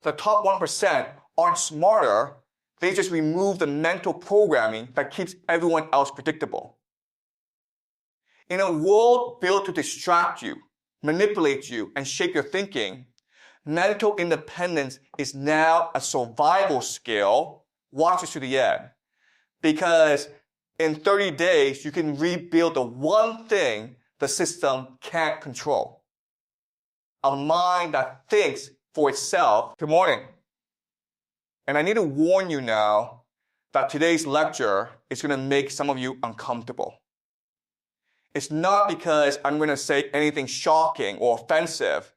The top 1% aren't smarter, they just remove the mental programming that keeps everyone else predictable. In a world built to distract you, manipulate you, and shape your thinking, mental independence is now a survival skill. Watch this to the end. Because in 30 days, you can rebuild the one thing the system can't control. A mind that thinks for itself. Good morning. And I need to warn you now that today's lecture is going to make some of you uncomfortable. It's not because I'm going to say anything shocking or offensive,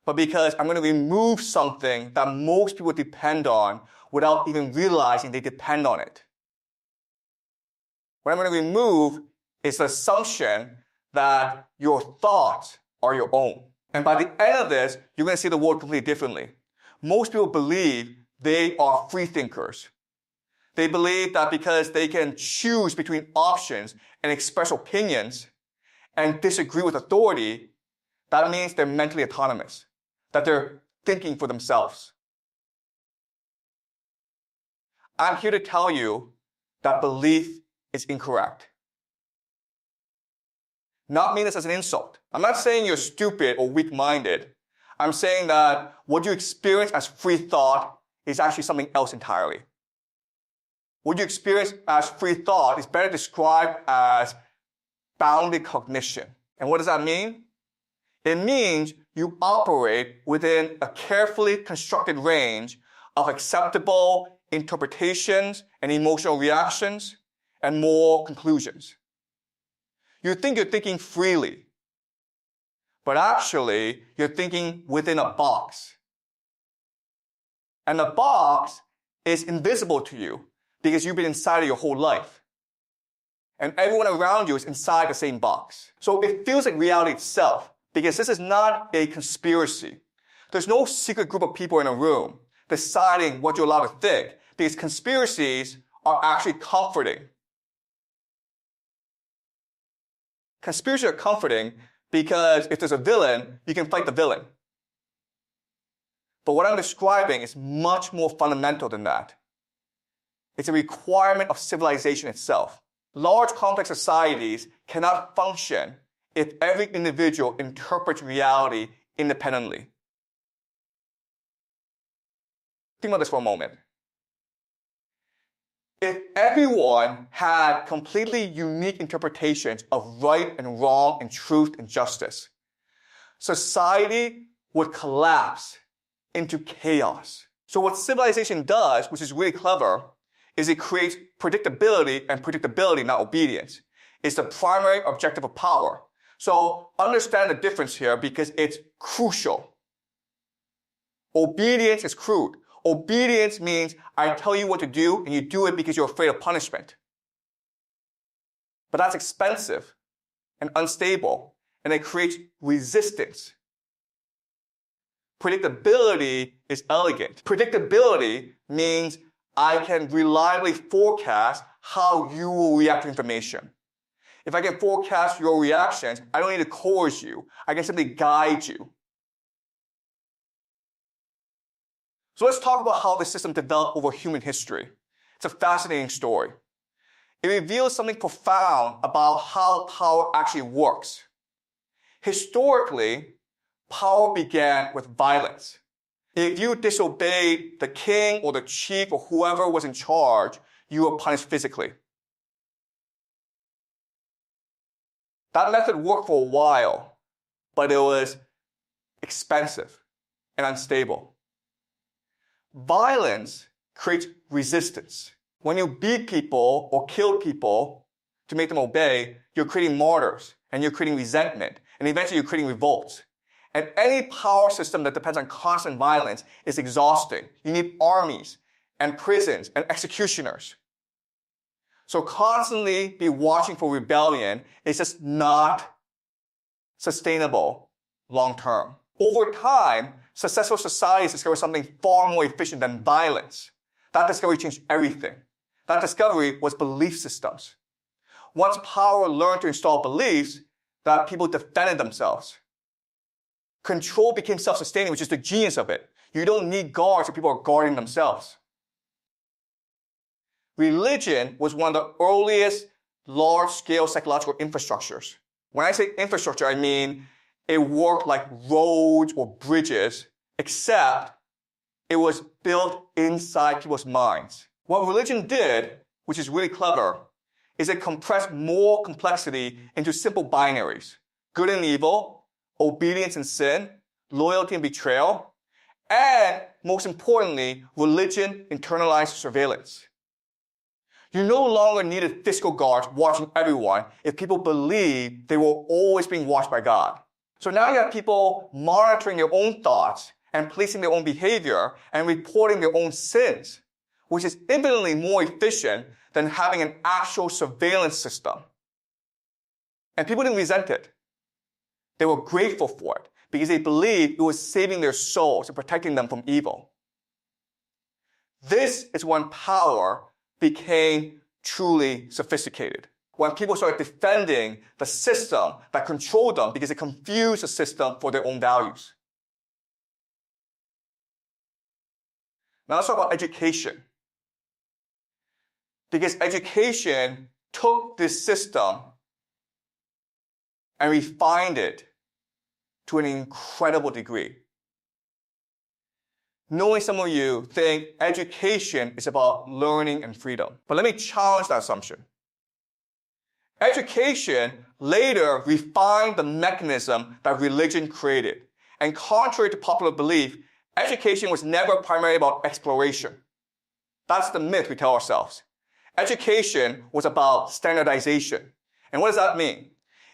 but because I'm going to remove something that most people depend on without even realizing they depend on it. What I'm going to remove is the assumption that your thoughts are your own. And by the end of this, you're going to see the world completely differently. Most people believe they are free thinkers. They believe that because they can choose between options and express opinions and disagree with authority, that means they're mentally autonomous, that they're thinking for themselves. I'm here to tell you that belief is incorrect. Not mean this as an insult. I'm not saying you're stupid or weak-minded. I'm saying that what you experience as free thought is actually something else entirely. What you experience as free thought is better described as bounded cognition. And what does that mean? It means you operate within a carefully constructed range of acceptable interpretations and emotional reactions and moral conclusions. You think you're thinking freely, but actually you're thinking within a box. And the box is invisible to you because you've been inside it your whole life. And everyone around you is inside the same box. So it feels like reality itself because this is not a conspiracy. There's no secret group of people in a room deciding what you're allowed to think because conspiracies are actually comforting. Conspiracies are comforting because if there's a villain, you can fight the villain. But what I'm describing is much more fundamental than that. It's a requirement of civilization itself. Large, complex societies cannot function if every individual interprets reality independently. Think about this for a moment. If everyone had completely unique interpretations of right and wrong and truth and justice, society would collapse into chaos. So what civilization does, which is really clever, is it creates predictability, and predictability, not obedience, is the primary objective of power. So understand the difference here because it's crucial. Obedience is crude. Obedience means I tell you what to do and you do it because you're afraid of punishment. But that's expensive and unstable and it creates resistance. Predictability is elegant. Predictability means I can reliably forecast how you will react to information. If I can forecast your reactions, I don't need to coerce you. I can simply guide you. So let's talk about how this system developed over human history. It's a fascinating story. It reveals something profound about how power actually works. Historically, power began with violence. If you disobeyed the king or the chief or whoever was in charge, you were punished physically. That method worked for a while, but it was expensive and unstable. Violence creates resistance. When you beat people or kill people to make them obey, you're creating martyrs and you're creating resentment and eventually you're creating revolts. And any power system that depends on constant violence is exhausting. You need armies and prisons and executioners. So constantly be watching for rebellion is just not sustainable long term. Over time, successful societies discovered something far more efficient than violence. That discovery changed everything. That discovery was belief systems. Once power learned to install beliefs, that people defended themselves. Control became self-sustaining, which is the genius of it. You don't need guards if people are guarding themselves. Religion was one of the earliest large-scale psychological infrastructures. When I say infrastructure, I mean it worked like roads or bridges, except it was built inside people's minds. What religion did, which is really clever, is it compressed more complexity into simple binaries: good and evil, obedience and sin, loyalty and betrayal, and most importantly, religion internalized surveillance. You no longer needed physical guards watching everyone if people believed they were always being watched by God. So now you have people monitoring their own thoughts and policing their own behavior and reporting their own sins, which is infinitely more efficient than having an actual surveillance system. And people didn't resent it. They were grateful for it because they believed it was saving their souls and protecting them from evil. This is when power became truly sophisticated. When people started defending the system that controlled them because it confused the system for their own values. Now let's talk about education. Because education took this system and refined it to an incredible degree. Knowing some of you think education is about learning and freedom. But let me challenge that assumption. Education later refined the mechanism that religion created. And contrary to popular belief, education was never primarily about exploration. That's the myth we tell ourselves. Education was about standardization. And what does that mean?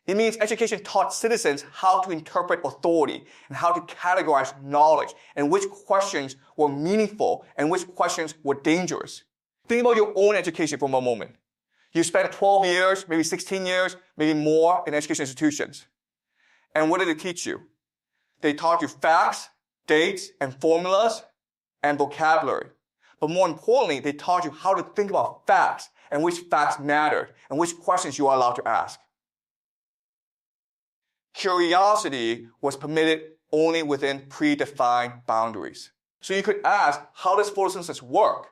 It means education taught citizens how to interpret authority and how to categorize knowledge and which questions were meaningful and which questions were dangerous. Think about your own education for a moment. You spent 12 years, maybe 16 years, maybe more in education institutions. And what did it teach you? They taught you facts, dates, and formulas, and vocabulary. But more importantly, they taught you how to think about facts and which facts mattered and which questions you are allowed to ask. Curiosity was permitted only within predefined boundaries. So you could ask, how does photosynthesis work?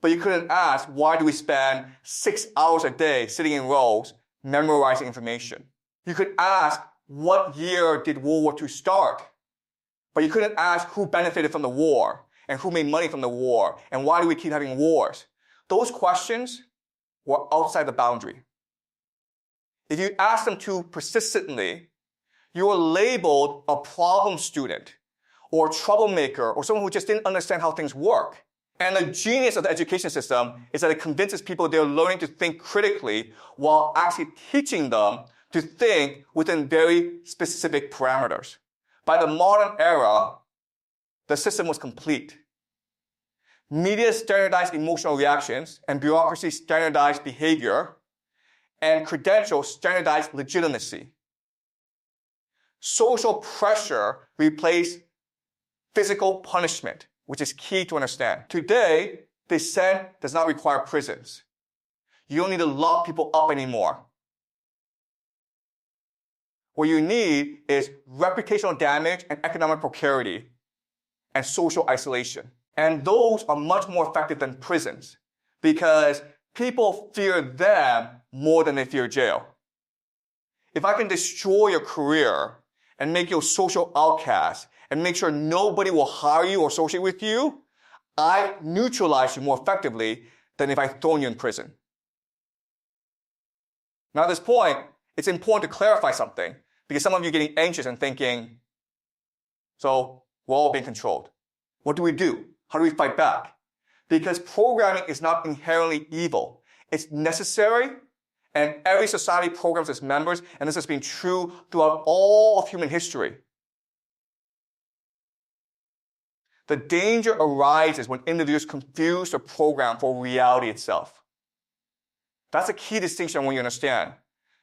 But you couldn't ask, why do we spend 6 hours a day sitting in rows memorizing information? You could ask, what year did World War II start? But you couldn't ask who benefited from the war and who made money from the war and why do we keep having wars? Those questions were outside the boundary. If you ask them too persistently, you are labeled a problem student or a troublemaker or someone who just didn't understand how things work. And the genius of the education system is that it convinces people they're learning to think critically while actually teaching them to think within very specific parameters. By the modern era, the system was complete. Media standardized emotional reactions and bureaucracy standardized behavior, and credentials standardized legitimacy. Social pressure replaced physical punishment, which is key to understand. Today, dissent does not require prisons. You don't need to lock people up anymore. What you need is reputational damage and economic precarity and social isolation. And those are much more effective than prisons because people fear them more than they fear jail. If I can destroy your career and make you a social outcast and make sure nobody will hire you or associate with you, I neutralize you more effectively than if I throw you in prison. Now at this point, it's important to clarify something because some of you are getting anxious and thinking, so we're all being controlled. What do we do? How do we fight back? Because programming is not inherently evil. It's necessary, and every society programs its members, and this has been true throughout all of human history. The danger arises when individuals confuse the program for reality itself. That's a key distinction I want you to understand,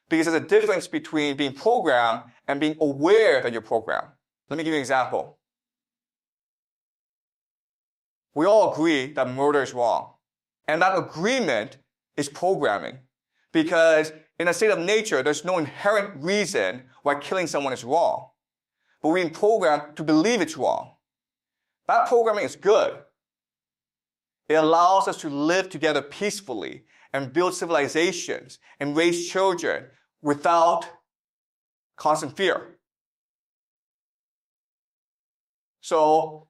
because there's a difference between being programmed and being aware that you're programmed. Let me give you an example. We all agree that murder is wrong, and that agreement is programming, because in a state of nature, there's no inherent reason why killing someone is wrong. But we're programmed to believe it's wrong. That programming is good. It allows us to live together peacefully and build civilizations and raise children without constant fear. So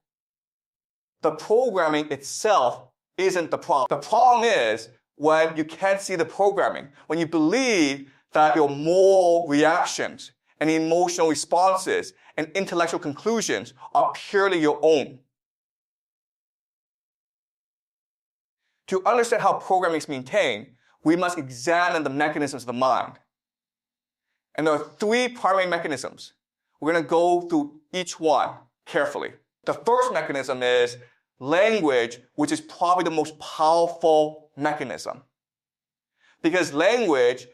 the programming itself isn't the problem. The problem is when you can't see the programming, when you believe that your moral reactions and emotional responses and intellectual conclusions are purely your own. To understand how programming is maintained, we must examine the mechanisms of the mind. And there are three primary mechanisms. We're going to go through each one carefully. The first mechanism is language, which is probably the most powerful mechanism. Because language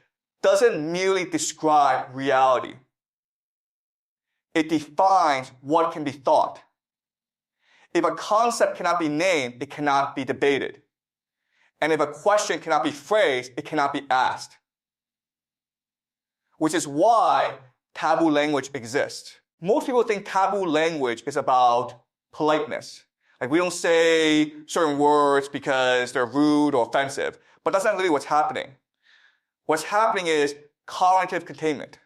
doesn't merely describe reality. It defines what can be thought. If a concept cannot be named, it cannot be debated. And if a question cannot be phrased, it cannot be asked. Which is why taboo language exists. Most people think taboo language is about politeness. Like we don't say certain words because they're rude or offensive. But that's not really what's happening. What's happening is cognitive containment.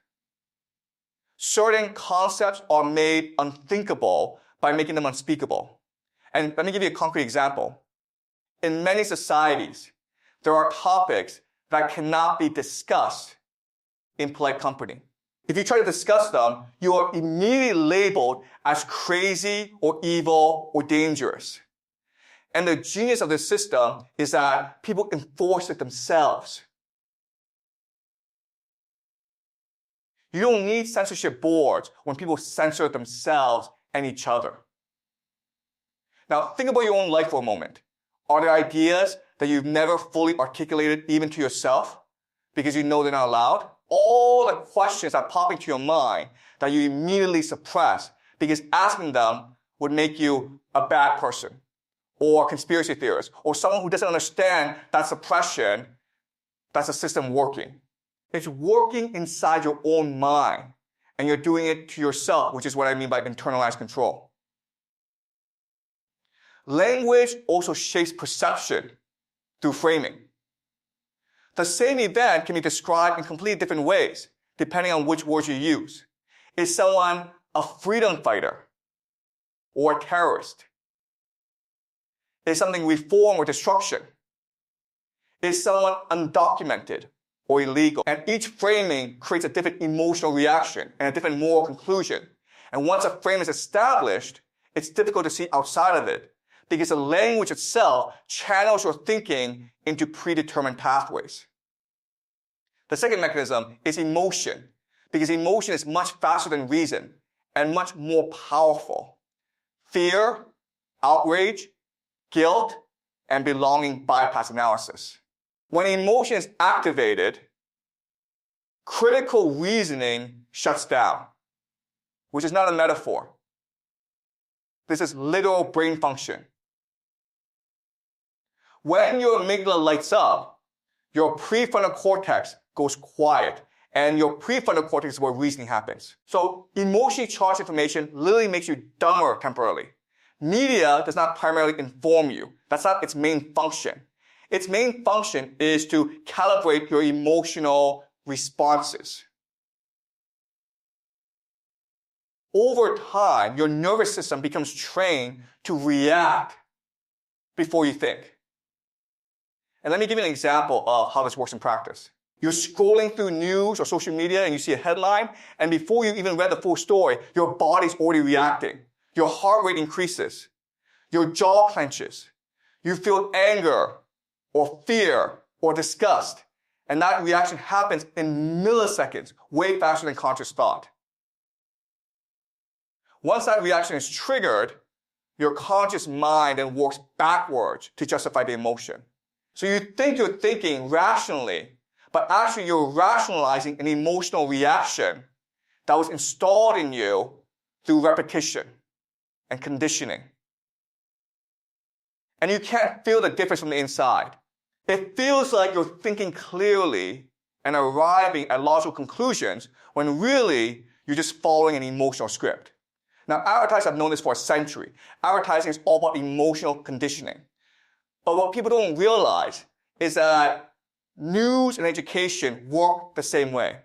Certain concepts are made unthinkable by making them unspeakable. And let me give you a concrete example. In many societies, there are topics that cannot be discussed in polite company. If you try to discuss them, you are immediately labeled as crazy or evil or dangerous. And the genius of this system is that people enforce it themselves. You don't need censorship boards when people censor themselves and each other. Now, think about your own life for a moment. Are there ideas that you've never fully articulated even to yourself because you know they're not allowed? All the questions that pop into your mind that you immediately suppress because asking them would make you a bad person or a conspiracy theorist or someone who doesn't understand that suppression, that's a system working. It's working inside your own mind and you're doing it to yourself, which is what I mean by internalized control. Language also shapes perception through framing. The same event can be described in completely different ways, depending on which words you use. Is someone a freedom fighter or a terrorist? Is something reform or destruction? Is someone undocumented or illegal? And each framing creates a different emotional reaction and a different moral conclusion. And once a frame is established, it's difficult to see outside of it, because the language itself channels your thinking into predetermined pathways. The second mechanism is emotion, because emotion is much faster than reason and much more powerful. Fear, outrage, guilt, and belonging bypass analysis. When emotion is activated, critical reasoning shuts down, which is not a metaphor. This is literal brain function. When your amygdala lights up, your prefrontal cortex goes quiet, and your prefrontal cortex is where reasoning happens. So emotionally charged information literally makes you dumber temporarily. Media does not primarily inform you. That's not its main function. Its main function is to calibrate your emotional responses. Over time, your nervous system becomes trained to react before you think. And let me give you an example of how this works in practice. You're scrolling through news or social media and you see a headline, and before you even read the full story, your body's already reacting. Your heart rate increases. Your jaw clenches. You feel anger or fear or disgust. And that reaction happens in milliseconds, way faster than conscious thought. Once that reaction is triggered, your conscious mind then works backwards to justify the emotion. So you think you're thinking rationally, but actually you're rationalizing an emotional reaction that was installed in you through repetition and conditioning. And you can't feel the difference from the inside. It feels like you're thinking clearly and arriving at logical conclusions when really you're just following an emotional script. Now, advertisers have known this for a century. Advertising is all about emotional conditioning. But what people don't realize is that news and education work the same way.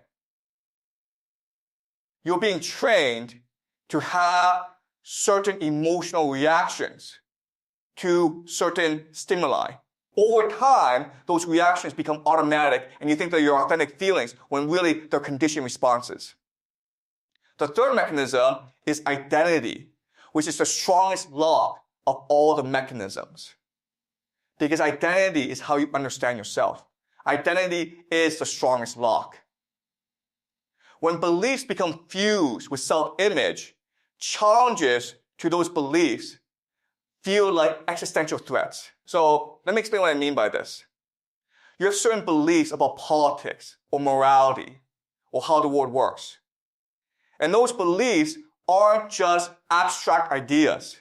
You're being trained to have certain emotional reactions to certain stimuli. Over time, those reactions become automatic and you think they're your authentic feelings when really they're conditioned responses. The third mechanism is identity, which is the strongest lock of all the mechanisms. Because identity is how you understand yourself. Identity is the strongest lock. When beliefs become fused with self-image, challenges to those beliefs feel like existential threats. So let me explain what I mean by this. You have certain beliefs about politics or morality or how the world works. And those beliefs aren't just abstract ideas.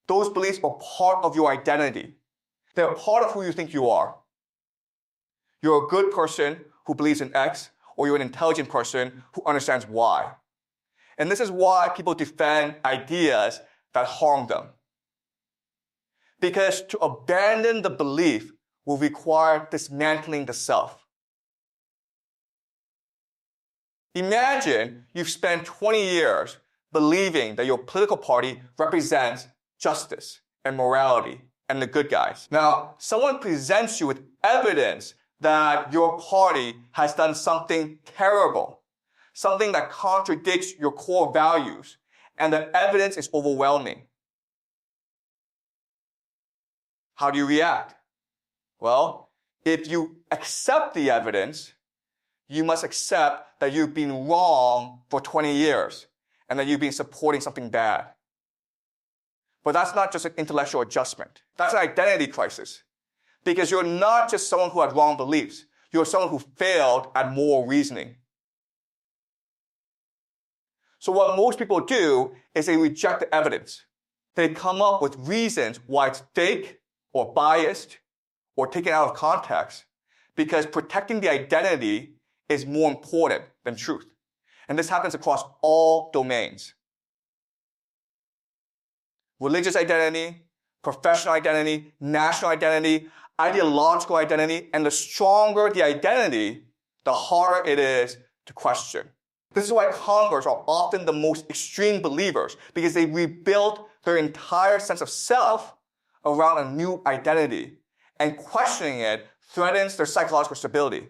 Those beliefs are part of your identity. They're part of who you think you are. You're a good person who believes in X, or you're an intelligent person who understands Y. And this is why people defend ideas that harm them. Because to abandon the belief will require dismantling the self. Imagine you've spent 20 years believing that your political party represents justice and morality and the good guys. Now, someone presents you with evidence that your party has done something terrible, something that contradicts your core values, and the evidence is overwhelming. How do you react? Well, if you accept the evidence, you must accept that you've been wrong for 20 years and that you've been supporting something bad. But that's not just an intellectual adjustment. That's an identity crisis. Because you're not just someone who had wrong beliefs. You're someone who failed at moral reasoning. So what most people do is they reject the evidence. They come up with reasons why it's fake or biased or taken out of context because protecting the identity is more important than truth. And this happens across all domains. Religious identity, professional identity, national identity, ideological identity, and the stronger the identity, the harder it is to question. This is why converts are often the most extreme believers, because they rebuilt their entire sense of self around a new identity, and questioning it threatens their psychological stability.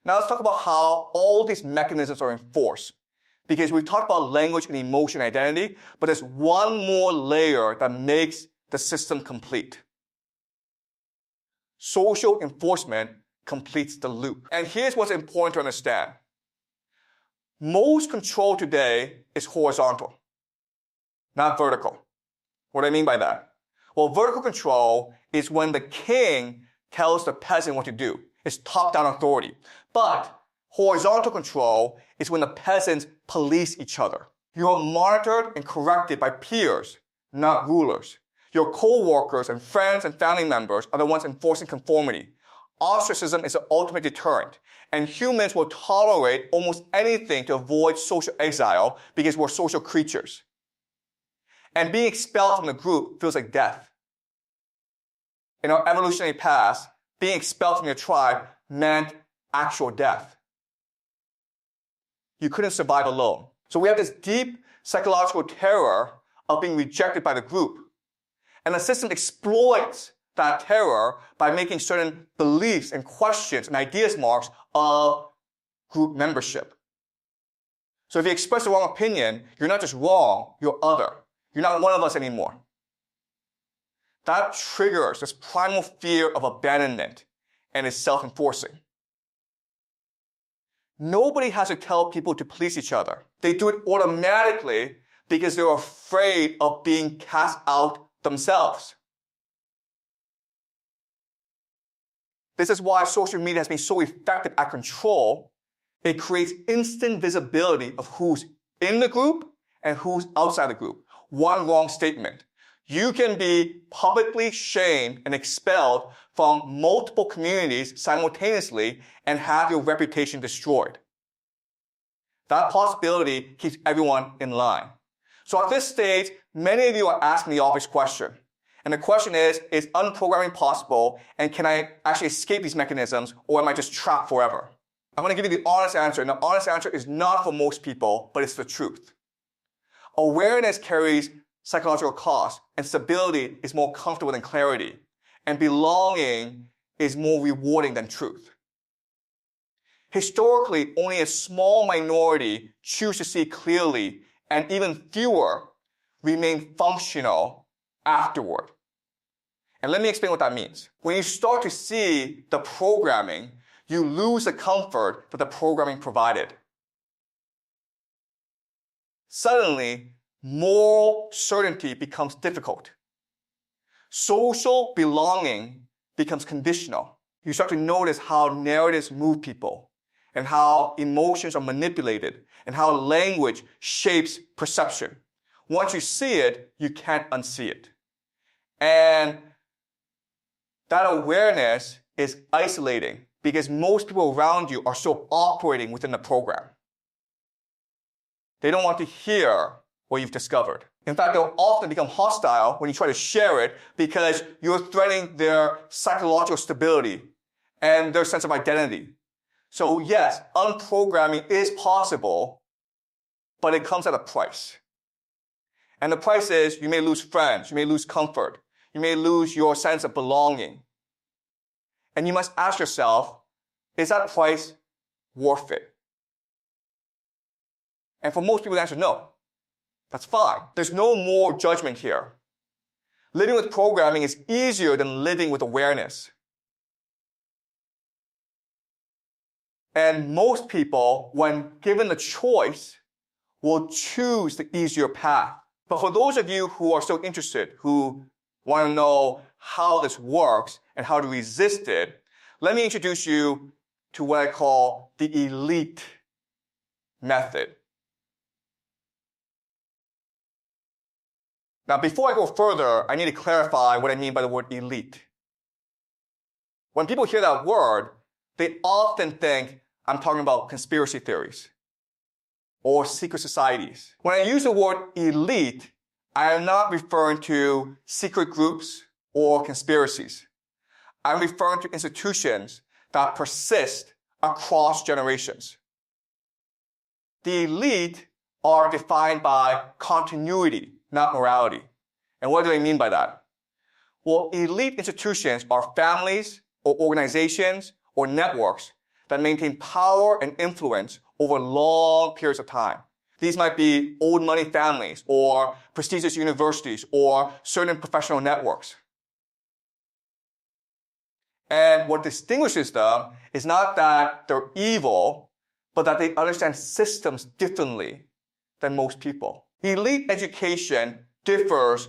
Now let's talk about how all these mechanisms are enforced. Because we've talked about language and emotion and identity, but there's one more layer that makes the system complete. Social enforcement completes the loop. And here's what's important to understand. Most control today is horizontal, not vertical. What do I mean by that? Well, vertical control is when the king tells the peasant what to do. It's top-down authority. But horizontal control is when the peasants police each other. You are monitored and corrected by peers, not rulers. Your co-workers and friends and family members are the ones enforcing conformity. Ostracism is the ultimate deterrent, and humans will tolerate almost anything to avoid social exile because we're social creatures. And being expelled from the group feels like death. In our evolutionary past, being expelled from your tribe meant actual death. You couldn't survive alone. So we have this deep psychological terror of being rejected by the group. And the system exploits that terror by making certain beliefs and questions and ideas marks of group membership. So if you express the wrong opinion, you're not just wrong, you're other. You're not one of us anymore. That triggers this primal fear of abandonment and is self-enforcing. Nobody has to tell people to please each other. They do it automatically because they're afraid of being cast out themselves. This is why social media has been so effective at control. It creates instant visibility of who's in the group and who's outside the group. One wrong statement. You can be publicly shamed and expelled from multiple communities simultaneously and have your reputation destroyed. That possibility keeps everyone in line. So at this stage, many of you are asking the obvious question. And the question is unprogramming possible? And can I actually escape these mechanisms, or am I just trapped forever? I'm going to give you the honest answer. And the honest answer is not for most people, but it's the truth. Awareness carries psychological cost, and stability is more comfortable than clarity. And belonging is more rewarding than truth. Historically, only a small minority choose to see clearly, and even fewer remain functional afterward. And let me explain what that means. When you start to see the programming, you lose the comfort that the programming provided. Suddenly, moral certainty becomes difficult. Social belonging becomes conditional. You start to notice how narratives move people, and how emotions are manipulated, and how language shapes perception. Once you see it, you can't unsee it. And that awareness is isolating because most people around you are still operating within the program. They don't want to hear what you've discovered. In fact, they'll often become hostile when you try to share it because you're threatening their psychological stability and their sense of identity. So yes, unprogramming is possible, but it comes at a price. And the price is you may lose friends, you may lose comfort, you may lose your sense of belonging. And you must ask yourself, is that price worth it? And for most people, the answer is no. That's fine. There's no more judgment here. Living with programming is easier than living with awareness. And most people, when given the choice, will choose the easier path. But for those of you who are still interested, who want to know how this works and how to resist it, let me introduce you to what I call the elite method. Now, before I go further, I need to clarify what I mean by the word elite. When people hear that word, they often think I'm talking about conspiracy theories or secret societies. When I use the word elite, I am not referring to secret groups or conspiracies. I'm referring to institutions that persist across generations. The elite are defined by continuity, not morality. And what do I mean by that? Well, elite institutions are families or organizations or networks that maintain power and influence over long periods of time. These might be old money families or prestigious universities or certain professional networks. And what distinguishes them is not that they're evil, but that they understand systems differently than most people. Elite education differs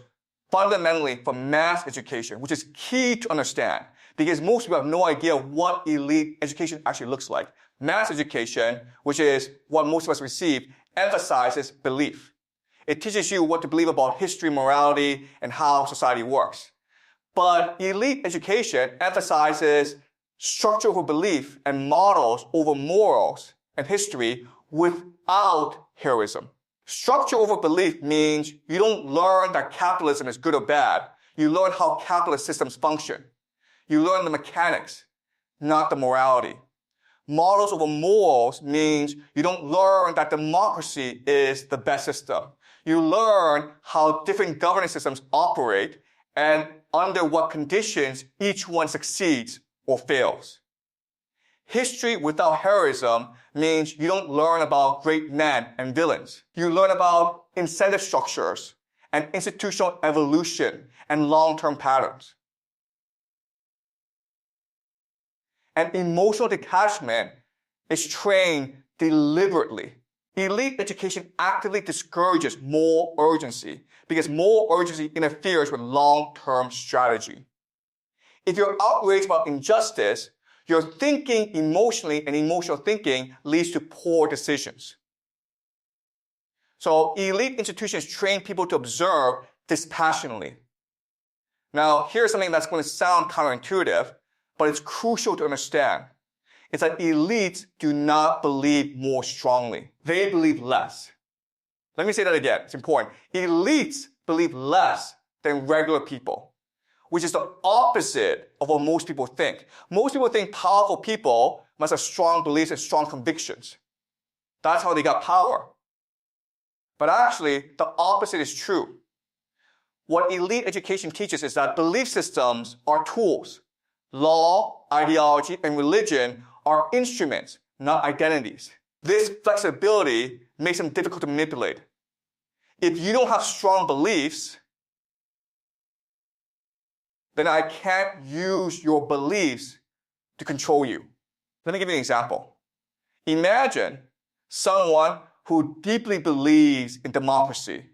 fundamentally from mass education, which is key to understand because most people have no idea what elite education actually looks like. Mass education, which is what most of us receive, emphasizes belief. It teaches you what to believe about history, morality, and how society works. But elite education emphasizes structure over belief and models over morals and history without heroism. Structure over belief means you don't learn that capitalism is good or bad. You learn how capitalist systems function. You learn the mechanics, not the morality. Models over morals means you don't learn that democracy is the best system. You learn how different governance systems operate and under what conditions each one succeeds or fails. History without heroism means you don't learn about great men and villains. You learn about incentive structures and institutional evolution and long-term patterns. And emotional detachment is trained deliberately. Elite education actively discourages moral urgency because moral urgency interferes with long-term strategy. If you're outraged about injustice, you're thinking emotionally, and emotional thinking leads to poor decisions. So elite institutions train people to observe dispassionately. Now, here's something that's going to sound counterintuitive, but it's crucial to understand. is that elites do not believe more strongly. They believe less. Let me say that again. It's important. Elites believe less than regular people, which is the opposite of what most people think. Most people think powerful people must have strong beliefs and strong convictions. That's how they got power. But actually, the opposite is true. What elite education teaches is that belief systems are tools. Law, ideology, and religion are instruments, not identities. This flexibility makes them difficult to manipulate. If you don't have strong beliefs, then I can't use your beliefs to control you. Let me give you an example. Imagine someone who deeply believes in democracy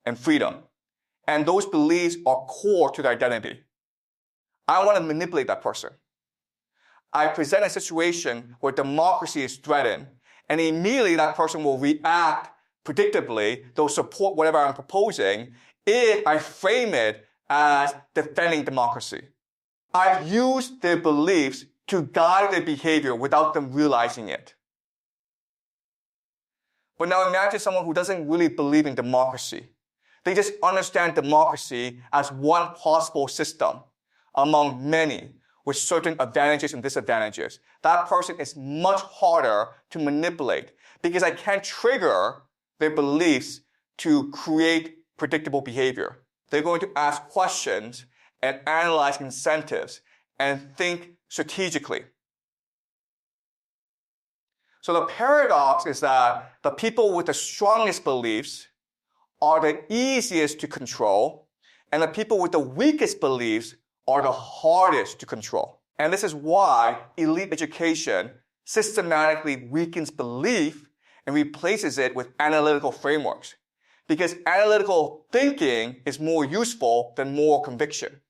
and freedom, and those beliefs are core to their identity. I want to manipulate that person. I present a situation where democracy is threatened, and immediately that person will react predictably. They'll support whatever I'm proposing if I frame it as defending democracy. I've used their beliefs to guide their behavior without them realizing it. But now imagine someone who doesn't really believe in democracy. They just understand democracy as one possible system among many with certain advantages and disadvantages. That person is much harder to manipulate because I can't trigger their beliefs to create predictable behavior. They're going to ask questions and analyze incentives and think strategically. So the paradox is that the people with the strongest beliefs are the easiest to control, and the people with the weakest beliefs are the hardest to control. And this is why elite education systematically weakens belief and replaces it with analytical frameworks. Because analytical thinking is more useful than moral conviction.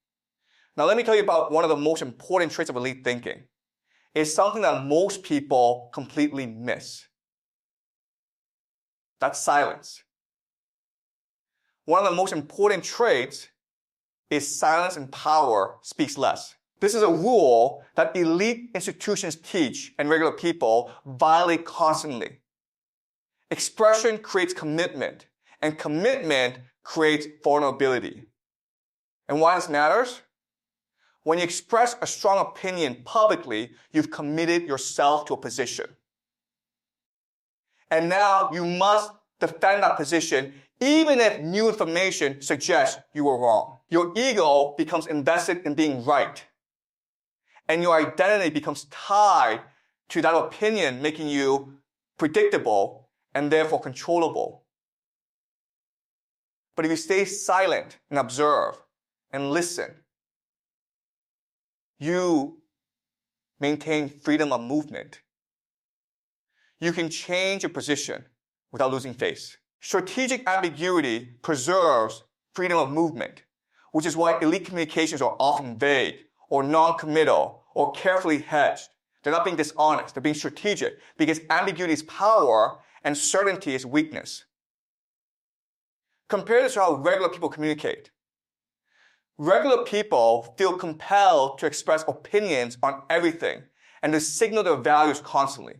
Now let me tell you about one of the most important traits of elite thinking. It's something that most people completely miss. That's silence. One of the most important traits is silence and power speaks less. This is a rule that elite institutions teach and regular people violate constantly. Expression creates commitment, and commitment creates vulnerability. And why this matters? When you express a strong opinion publicly, you've committed yourself to a position. And now you must defend that position even if new information suggests you were wrong. Your ego becomes invested in being right. And your identity becomes tied to that opinion, making you predictable and therefore controllable. But if you stay silent and observe and listen, you maintain freedom of movement. You can change your position without losing face. Strategic ambiguity preserves freedom of movement, which is why elite communications are often vague or non-committal or carefully hedged. They're not being dishonest, they're being strategic because ambiguity is power and certainty is weakness. Compare this to how regular people communicate. Regular people feel compelled to express opinions on everything and to signal their values constantly.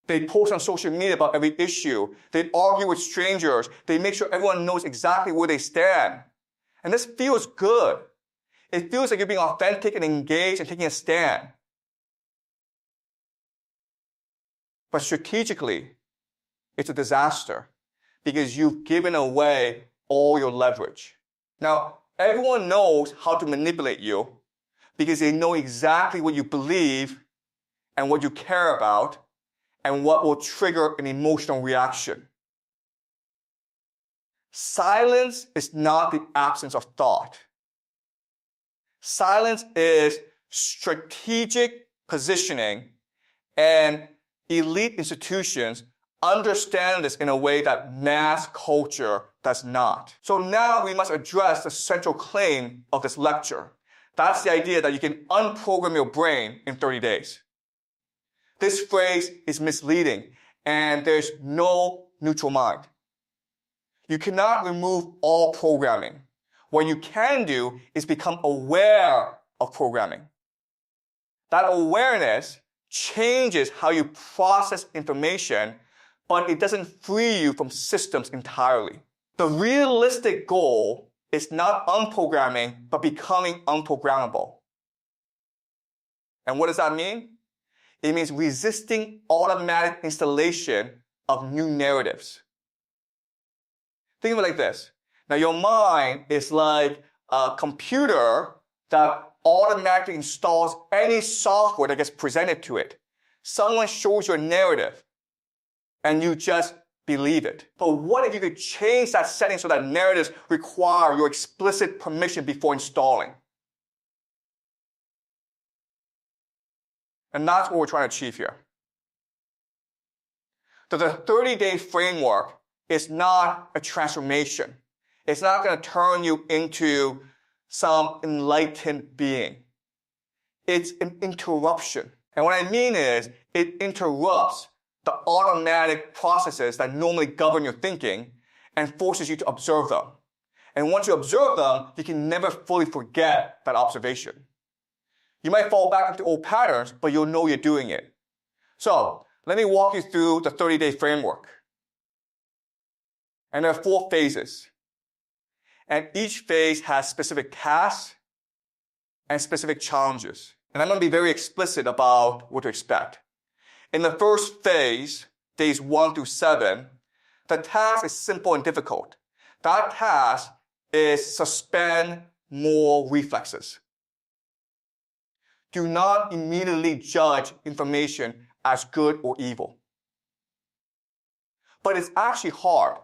They post on social media about every issue. They argue with strangers. They make sure everyone knows exactly where they stand. And this feels good. It feels like you're being authentic and engaged and taking a stand. But strategically, it's a disaster because you've given away all your leverage. Now, everyone knows how to manipulate you because they know exactly what you believe and what you care about and what will trigger an emotional reaction. Silence is not the absence of thought. Silence is strategic positioning, and elite institutions understand this in a way that mass culture does not. So now we must address the central claim of this lecture. That's the idea that you can unprogram your brain in 30 days. This phrase is misleading, and there's no neutral mind. You cannot remove all programming. What you can do is become aware of programming. That awareness changes how you process information, but it doesn't free you from systems entirely. The realistic goal is not unprogramming, but becoming unprogrammable. And what does that mean? It means resisting automatic installation of new narratives. Think of it like this. Now, your mind is like a computer that automatically installs any software that gets presented to it. Someone shows you a narrative, and you just believe it. But what if you could change that setting so that narratives require your explicit permission before installing? And that's what we're trying to achieve here. So the 30-day framework is not a transformation. It's not going to turn you into some enlightened being. It's an interruption. And what I mean is, it interrupts the automatic processes that normally govern your thinking and forces you to observe them. And once you observe them, you can never fully forget that observation. You might fall back into old patterns, but you'll know you're doing it. So, let me walk you through the 30-day framework. And there are 4 phases. And each phase has specific tasks and specific challenges. And I'm going to be very explicit about what to expect. In the first phase, days 1 through 7, the task is simple and difficult. That task is suspend moral reflexes. Do not immediately judge information as good or evil. But it's actually hard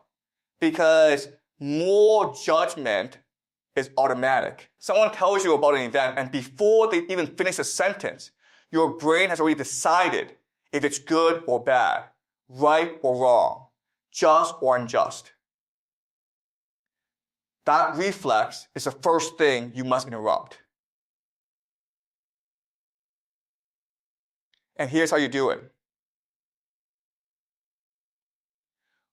because moral judgment is automatic. Someone tells you about an event, and before they even finish a sentence, your brain has already decided if it's good or bad, right or wrong, just or unjust. That reflex is the first thing you must interrupt. And here's how you do it.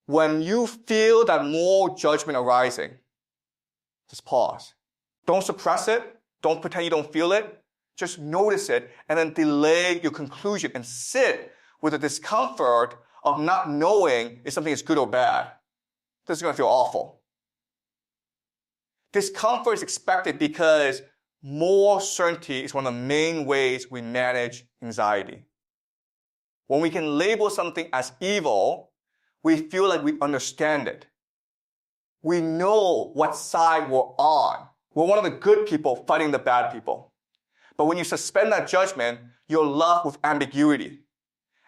When you feel that moral judgment arising, just pause. Don't suppress it. Don't pretend you don't feel it. Just notice it and then delay your conclusion and sit with the discomfort of not knowing if something is good or bad. This is going to feel awful. Discomfort is expected because moral certainty is one of the main ways we manage anxiety. When we can label something as evil, we feel like we understand it. We know what side we're on. We're one of the good people fighting the bad people. But when you suspend that judgment, you're left with ambiguity.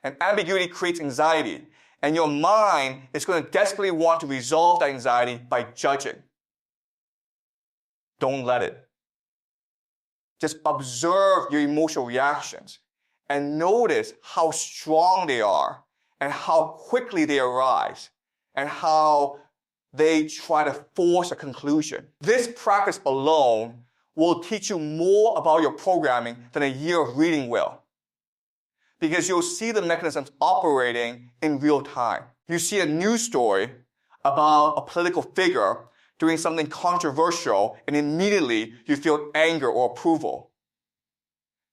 And ambiguity creates anxiety. And your mind is going to desperately want to resolve that anxiety by judging. Don't let it. Just observe your emotional reactions and notice how strong they are and how quickly they arise and how they try to force a conclusion. This practice alone will teach you more about your programming than a year of reading will. Because you'll see the mechanisms operating in real time. You see a news story about a political figure doing something controversial, and immediately you feel anger or approval.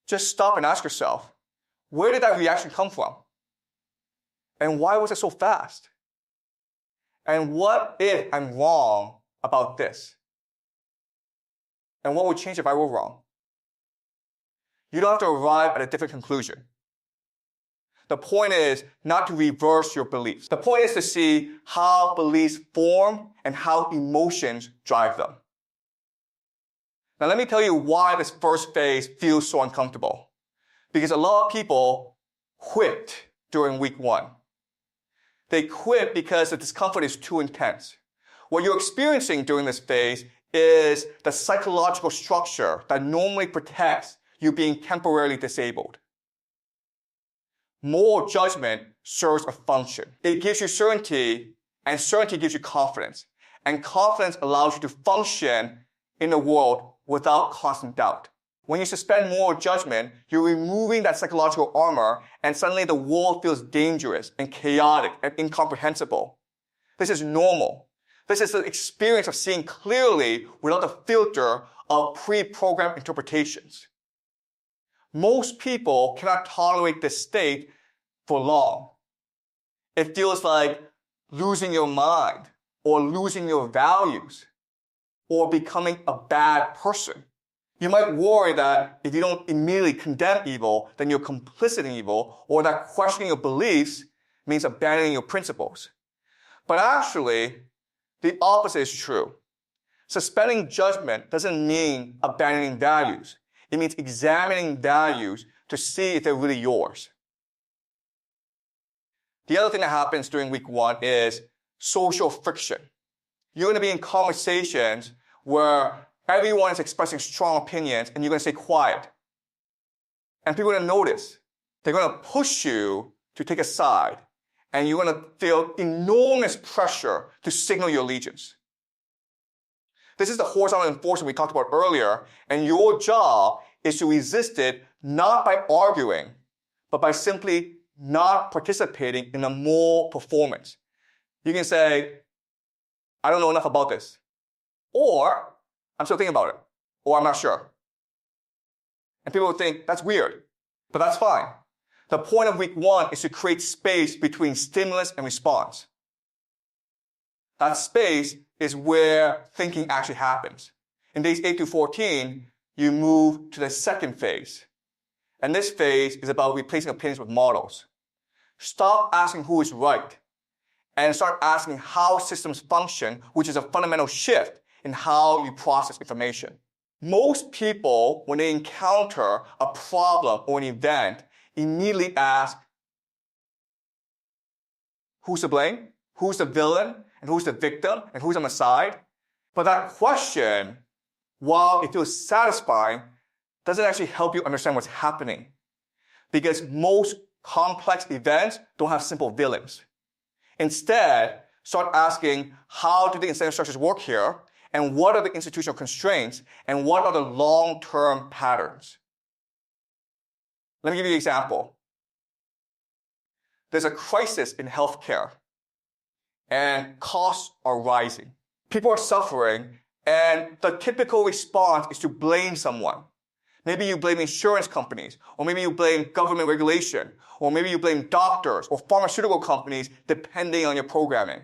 Just stop and ask yourself, where did that reaction come from? And why was it so fast? And what if I'm wrong about this? And what would change if I were wrong? You don't have to arrive at a different conclusion. The point is not to reverse your beliefs. The point is to see how beliefs form and how emotions drive them. Now let me tell you why this first phase feels so uncomfortable. Because a lot of people quit during week 1. They quit because the discomfort is too intense. What you're experiencing during this phase is the psychological structure that normally protects you being temporarily disabled. Moral judgment serves a function. It gives you certainty, and certainty gives you confidence. And confidence allows you to function in the world without constant doubt. When you suspend moral judgment, you're removing that psychological armor, and suddenly the world feels dangerous and chaotic and incomprehensible. This is normal. This is the experience of seeing clearly without the filter of pre-programmed interpretations. Most people cannot tolerate this state for long. It feels like losing your mind or losing your values or becoming a bad person. You might worry that if you don't immediately condemn evil, then you're complicit in evil, or that questioning your beliefs means abandoning your principles. But actually, the opposite is true. Suspending judgment doesn't mean abandoning values. It means examining values to see if they're really yours. The other thing that happens during week 1 is social friction. You're going to be in conversations where everyone is expressing strong opinions and you're going to stay quiet. And people are going to notice. They're going to push you to take a side. And you're going to feel enormous pressure to signal your allegiance. This is the horizontal enforcement we talked about earlier. And your job is to resist it not by arguing, but by simply not participating in a moral performance. You can say, I don't know enough about this. Or, I'm still thinking about it. Or, I'm not sure. And people will think, that's weird. But that's fine. The point of week 1 is to create space between stimulus and response. That space is where thinking actually happens. In days 8 to 14, you move to the second phase. And this phase is about replacing opinions with models. Stop asking who is right and start asking how systems function, which is a fundamental shift in how you process information. Most people, when they encounter a problem or an event, immediately ask, who's to blame? Who's the villain? And who's the victim? And who's on the side? But that question, while it feels satisfying, doesn't actually help you understand what's happening. Because most complex events don't have simple villains. Instead, start asking, how do the incentive structures work here? And what are the institutional constraints? And what are the long-term patterns? Let me give you an example. There's a crisis in healthcare, and costs are rising. People are suffering, and the typical response is to blame someone. Maybe you blame insurance companies, or maybe you blame government regulation, or maybe you blame doctors or pharmaceutical companies, depending on your programming.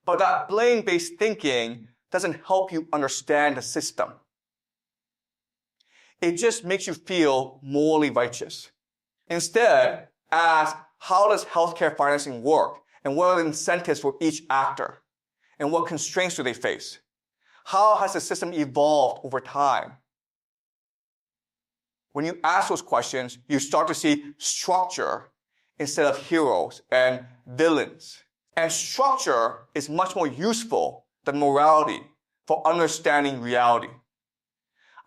But that blame-based thinking doesn't help you understand the system. It just makes you feel morally righteous. Instead, ask, how does healthcare financing work? And what are the incentives for each actor? And what constraints do they face? How has the system evolved over time? When you ask those questions, you start to see structure instead of heroes and villains. And structure is much more useful than morality for understanding reality.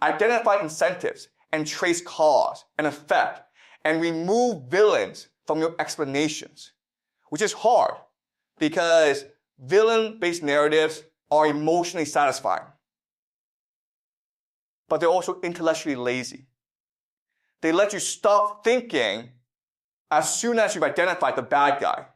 Identify incentives and trace cause and effect and remove villains from your explanations, which is hard because villain-based narratives are emotionally satisfying. But they're also intellectually lazy. They let you stop thinking as soon as you've identified the bad guy.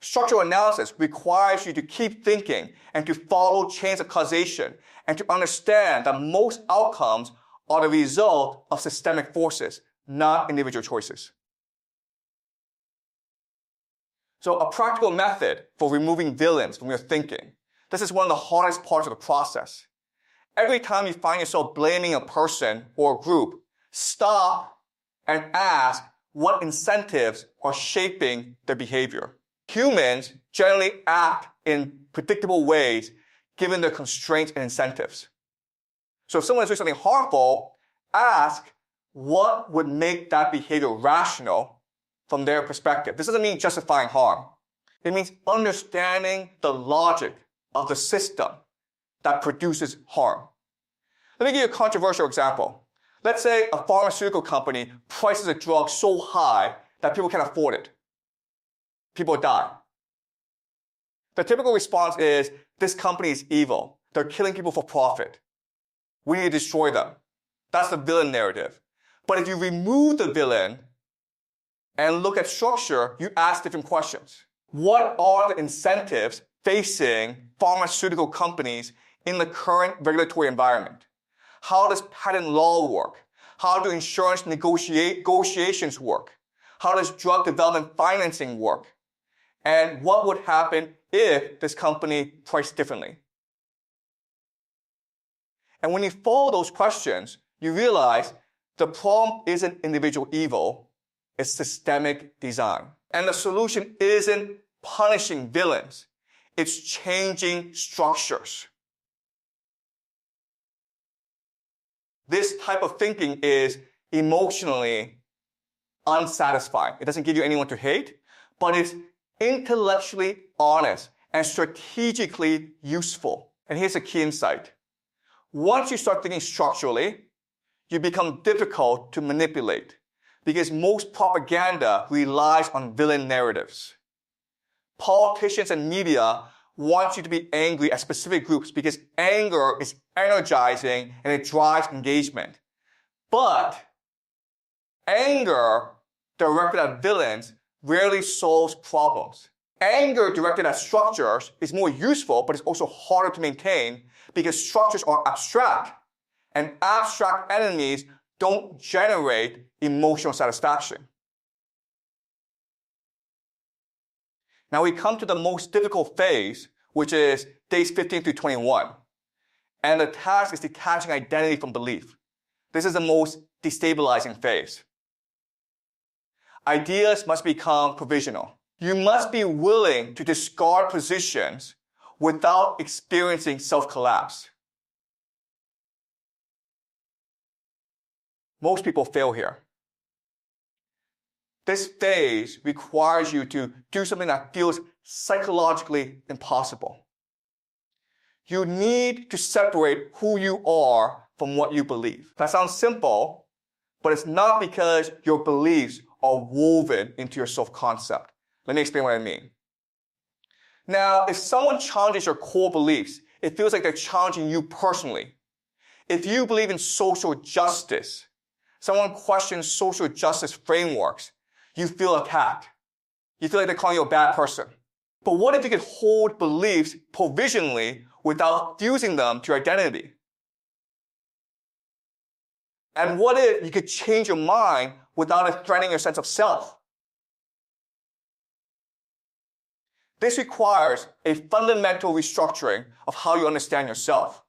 Structural analysis requires you to keep thinking and to follow chains of causation and to understand that most outcomes are the result of systemic forces, not individual choices. So a practical method for removing villains from your thinking. This is one of the hardest parts of the process. Every time you find yourself blaming a person or a group, stop and ask what incentives are shaping their behavior. Humans generally act in predictable ways given their constraints and incentives. So if someone is doing something harmful, ask what would make that behavior rational from their perspective. This doesn't mean justifying harm. It means understanding the logic of the system that produces harm. Let me give you a controversial example. Let's say a pharmaceutical company prices a drug so high that people can't afford it. People die. The typical response is, this company is evil. They're killing people for profit. We need to destroy them. That's the villain narrative. But if you remove the villain and look at structure, you ask different questions. What are the incentives facing pharmaceutical companies in the current regulatory environment? How does patent law work? How do insurance negotiations work? How does drug development financing work? And what would happen if this company priced differently? And when you follow those questions, you realize the problem isn't individual evil, it's systemic design. And the solution isn't punishing villains, it's changing structures. This type of thinking is emotionally unsatisfying. It doesn't give you anyone to hate, but it's intellectually honest and strategically useful. And here's a key insight. Once you start thinking structurally, you become difficult to manipulate because most propaganda relies on villain narratives. Politicians and media want you to be angry at specific groups because anger is energizing and it drives engagement. But anger directed at villains rarely solves problems. Anger directed at structures is more useful, but it's also harder to maintain because structures are abstract, and abstract enemies don't generate emotional satisfaction. Now we come to the most difficult phase, which is days 15 through 21. And the task is detaching identity from belief. This is the most destabilizing phase. Ideas must become provisional. You must be willing to discard positions without experiencing self-collapse. Most people fail here. This phase requires you to do something that feels psychologically impossible. You need to separate who you are from what you believe. That sounds simple, but it's not because your beliefs are woven into your self-concept. Let me explain what I mean. Now, if someone challenges your core beliefs, it feels like they're challenging you personally. If you believe in social justice, someone questions social justice frameworks, you feel attacked. You feel like they're calling you a bad person. But what if you could hold beliefs provisionally without fusing them to your identity? And what if you could change your mind without it threatening your sense of self? This requires a fundamental restructuring of how you understand yourself.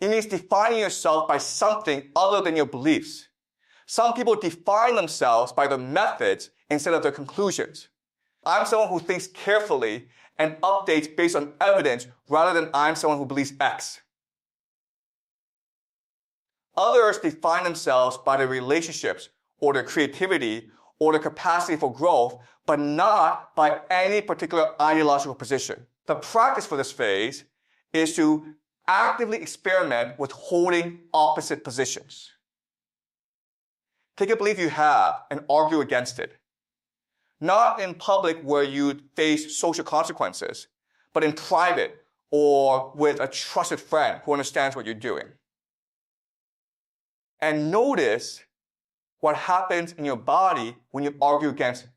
It means defining yourself by something other than your beliefs. Some people define themselves by their methods instead of their conclusions. I'm someone who thinks carefully and updates based on evidence rather than I'm someone who believes X. Others define themselves by their relationships or their creativity or their capacity for growth, but not by any particular ideological position. The practice for this phase is to actively experiment with holding opposite positions. Take a belief you have and argue against it. Not in public where you face social consequences, but in private or with a trusted friend who understands what you're doing. And notice what happens in your body when you argue against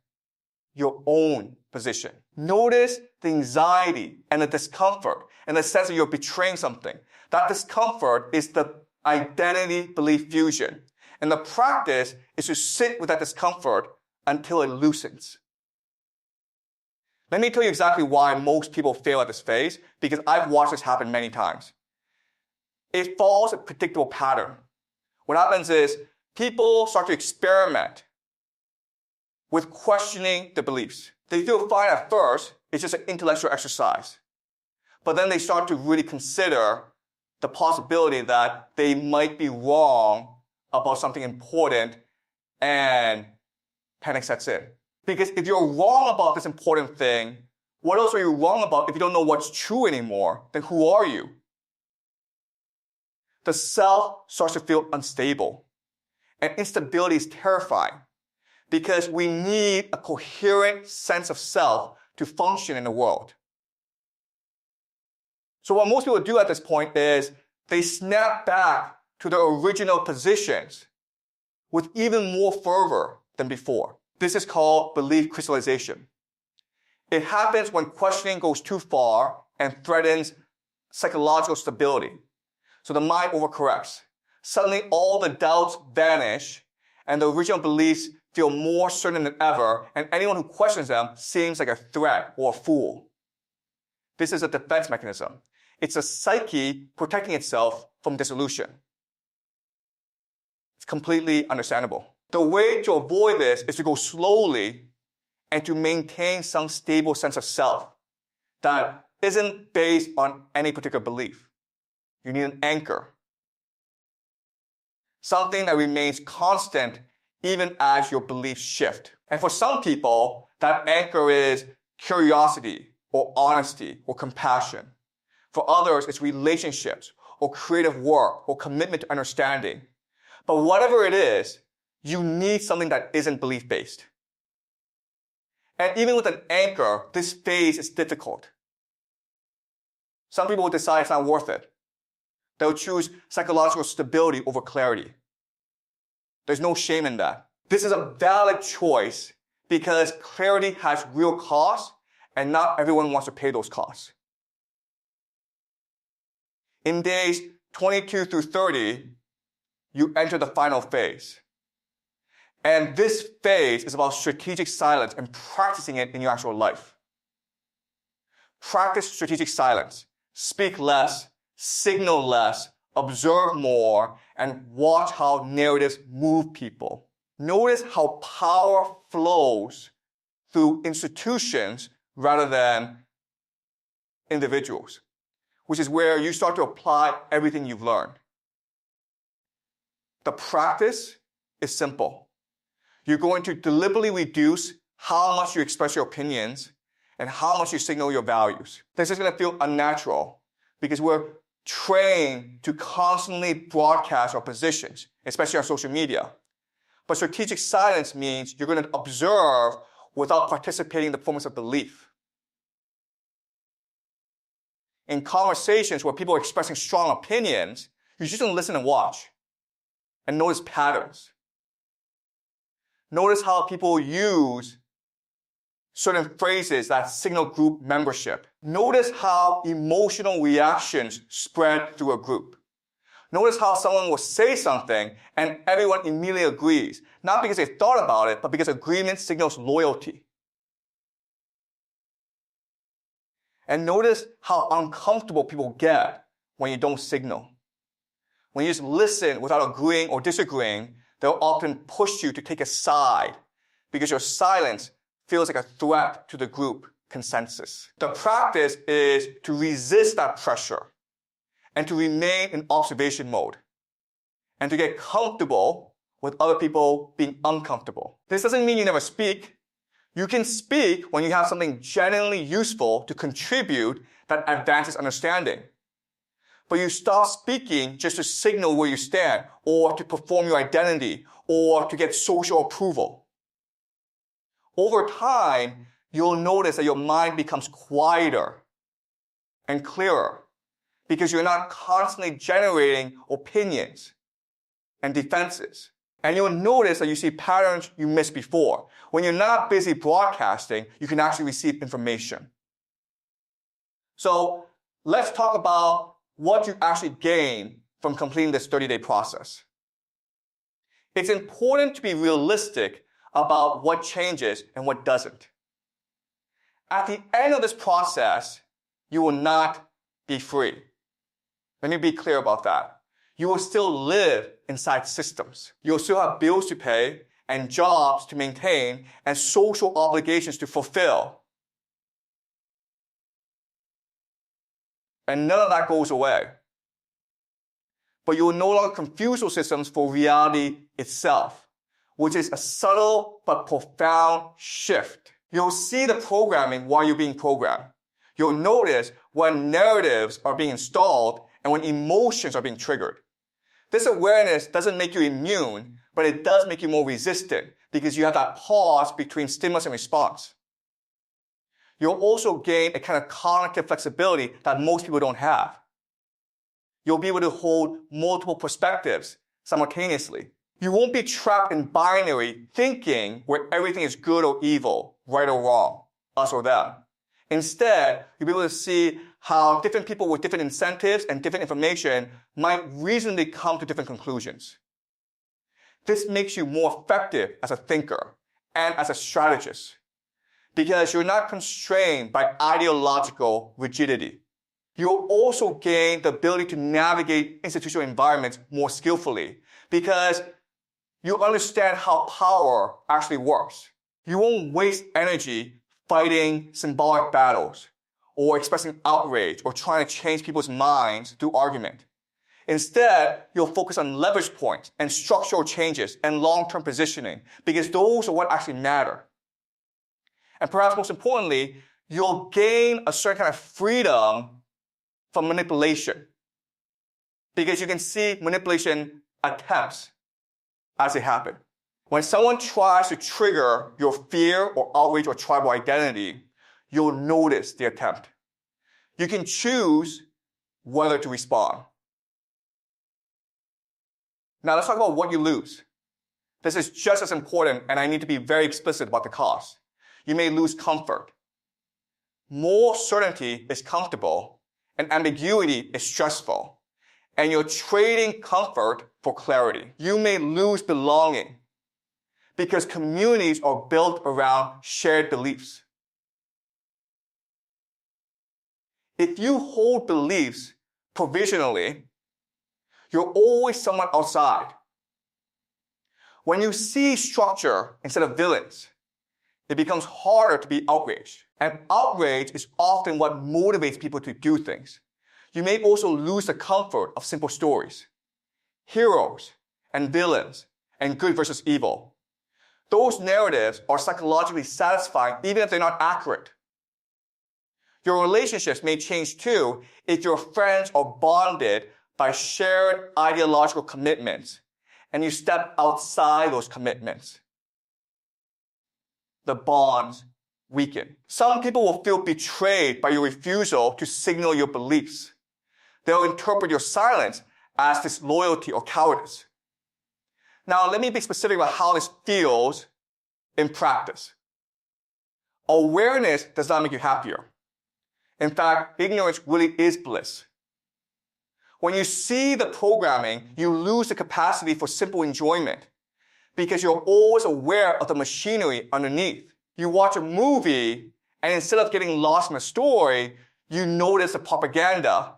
your own position. Notice the anxiety and the discomfort and the sense that you're betraying something. That discomfort is the identity belief fusion. And the practice is to sit with that discomfort until it loosens. Let me tell you exactly why most people fail at this phase, because I've watched this happen many times. It follows a predictable pattern. What happens is people start to experiment with questioning the beliefs. They feel fine at first, it's just an intellectual exercise. But then they start to really consider the possibility that they might be wrong about something important, and panic sets in. Because if you're wrong about this important thing, what else are you wrong about if you don't know what's true anymore? Then who are you? The self starts to feel unstable. And instability is terrifying because we need a coherent sense of self to function in the world. So what most people do at this point is they snap back to their original positions with even more fervor than before. This is called belief crystallization. It happens when questioning goes too far and threatens psychological stability. So the mind overcorrects. suddenly all the doubts vanish and the original beliefs feel more certain than ever, and anyone who questions them seems like a threat or a fool. This is a defense mechanism. It's a psyche protecting itself from dissolution. It's completely understandable. The way to avoid this is to go slowly and to maintain some stable sense of self that isn't based on any particular belief. You need an anchor. Something that remains constant even as your beliefs shift. And for some people, that anchor is curiosity or honesty or compassion. For others, it's relationships or creative work or commitment to understanding. But whatever it is, you need something that isn't belief-based. And even with an anchor, this phase is difficult. Some people will decide it's not worth it. They'll choose psychological stability over clarity. There's no shame in that. This is a valid choice because clarity has real costs and not everyone wants to pay those costs. In days 22 through 30, you enter the final phase. And this phase is about strategic silence and practicing it in your actual life. Practice strategic silence. Speak less, signal less, observe more, and watch how narratives move people. Notice how power flows through institutions rather than individuals, which is where you start to apply everything you've learned. The practice is simple. You're going to deliberately reduce how much you express your opinions and how much you signal your values. This is going to feel unnatural because we're trained to constantly broadcast our positions, especially on social media. But strategic silence means you're going to observe without participating in the performance of belief. In conversations where people are expressing strong opinions, you just don't listen and watch and notice patterns. Notice how people use certain phrases that signal group membership. Notice how emotional reactions spread through a group. Notice how someone will say something and everyone immediately agrees, not because they thought about it, but because agreement signals loyalty. And notice how uncomfortable people get when you don't signal. When you just listen without agreeing or disagreeing, they'll often push you to take a side because your silence feels like a threat to the group consensus. The practice is to resist that pressure and to remain in observation mode and to get comfortable with other people being uncomfortable. This doesn't mean you never speak. You can speak when you have something genuinely useful to contribute that advances understanding. But you stop speaking just to signal where you stand or to perform your identity or to get social approval. Over time, you'll notice that your mind becomes quieter and clearer because you're not constantly generating opinions and defenses. And you'll notice that you see patterns you missed before. When you're not busy broadcasting, you can actually receive information. So let's talk about what you actually gain from completing this 30-day process. It's important to be realistic about what changes and what doesn't. At the end of this process, you will not be free. Let me be clear about that. You will still live inside systems. You'll still have bills to pay and jobs to maintain and social obligations to fulfill. And none of that goes away. But you will no longer confuse those systems for reality itself, which is a subtle but profound shift. You'll see the programming while you're being programmed. You'll notice when narratives are being installed and when emotions are being triggered. This awareness doesn't make you immune, but it does make you more resistant because you have that pause between stimulus and response. You'll also gain a kind of cognitive flexibility that most people don't have. You'll be able to hold multiple perspectives simultaneously. You won't be trapped in binary thinking where everything is good or evil, right or wrong, us or them. Instead, you'll be able to see how different people with different incentives and different information might reasonably come to different conclusions. This makes you more effective as a thinker and as a strategist because you're not constrained by ideological rigidity. You'll also gain the ability to navigate institutional environments more skillfully because you understand how power actually works. You won't waste energy fighting symbolic battles or expressing outrage or trying to change people's minds through argument. Instead, you'll focus on leverage points and structural changes and long-term positioning because those are what actually matter. And perhaps most importantly, you'll gain a certain kind of freedom from manipulation because you can see manipulation attempts as they happen. When someone tries to trigger your fear or outrage or tribal identity, you'll notice the attempt. You can choose whether to respond. Now let's talk about what you lose. This is just as important, and I need to be very explicit about the cost. You may lose comfort. More certainty is comfortable, and ambiguity is stressful. And you're trading comfort for clarity. You may lose belonging because communities are built around shared beliefs. If you hold beliefs provisionally, you're always someone outside. When you see structure instead of villains, it becomes harder to be outraged. And outrage is often what motivates people to do things. You may also lose the comfort of simple stories. Heroes and villains and good versus evil. Those narratives are psychologically satisfying even if they're not accurate. Your relationships may change too if your friends are bonded by shared ideological commitments and you step outside those commitments. The bonds weaken. Some people will feel betrayed by your refusal to signal your beliefs. They'll interpret your silence as disloyalty or cowardice. Now, let me be specific about how this feels in practice. Awareness does not make you happier. In fact, ignorance really is bliss. When you see the programming, you lose the capacity for simple enjoyment because you're always aware of the machinery underneath. You watch a movie, and instead of getting lost in the story, you notice the propaganda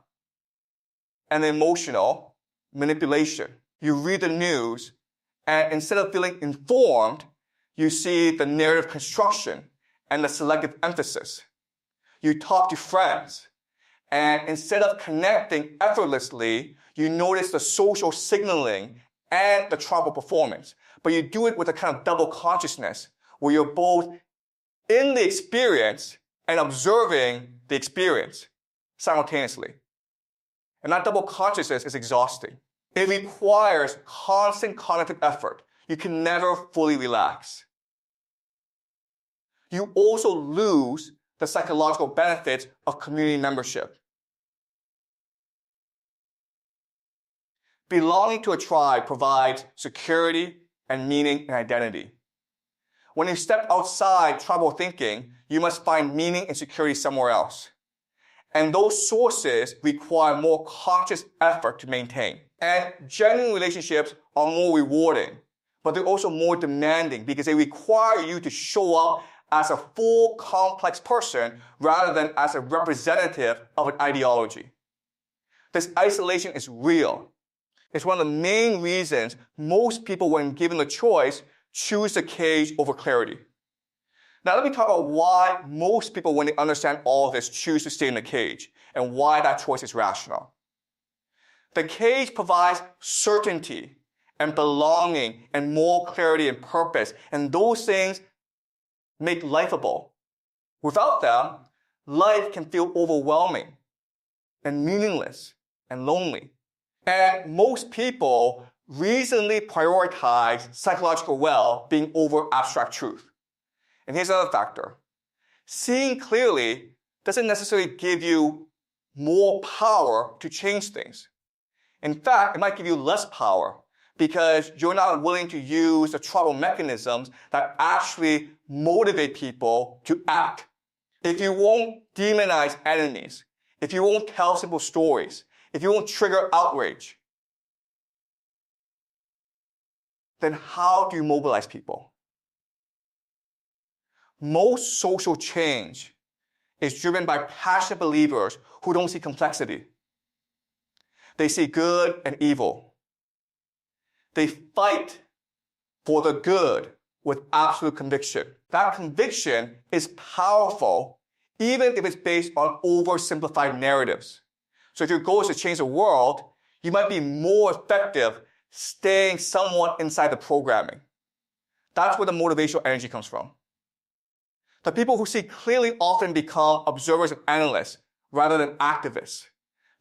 and the emotional manipulation. You read the news, and instead of feeling informed, you see the narrative construction and the selective emphasis. You talk to friends, and instead of connecting effortlessly, you notice the social signaling and the tribal performance. But you do it with a kind of double consciousness, where you're both in the experience and observing the experience simultaneously. And that double consciousness is exhausting. It requires constant cognitive effort. You can never fully relax. You also lose the psychological benefits of community membership. Belonging to a tribe provides security and meaning and identity. When you step outside tribal thinking, you must find meaning and security somewhere else. And those sources require more conscious effort to maintain. And genuine relationships are more rewarding, but they're also more demanding because they require you to show up as a full, complex person rather than as a representative of an ideology. This isolation is real. It's one of the main reasons most people, when given the choice, choose the cage over clarity. Now let me talk about why most people, when they understand all of this, choose to stay in the cage and why that choice is rational. The cage provides certainty and belonging and moral clarity and purpose, and those things make lifeable. Without them, life can feel overwhelming and meaningless and lonely. And most people reasonably prioritize psychological well-being over abstract truth. And here's another factor. Seeing clearly doesn't necessarily give you more power to change things. In fact, it might give you less power because you're not willing to use the tribal mechanisms that actually motivate people to act. If you won't demonize enemies, if you won't tell simple stories, if you won't trigger outrage, then how do you mobilize people? Most social change is driven by passionate believers who don't see complexity. They see good and evil. They fight for the good with absolute conviction. That conviction is powerful, even if it's based on oversimplified narratives. So if your goal is to change the world, you might be more effective staying somewhat inside the programming. That's where the motivational energy comes from. The people who see clearly often become observers and analysts rather than activists,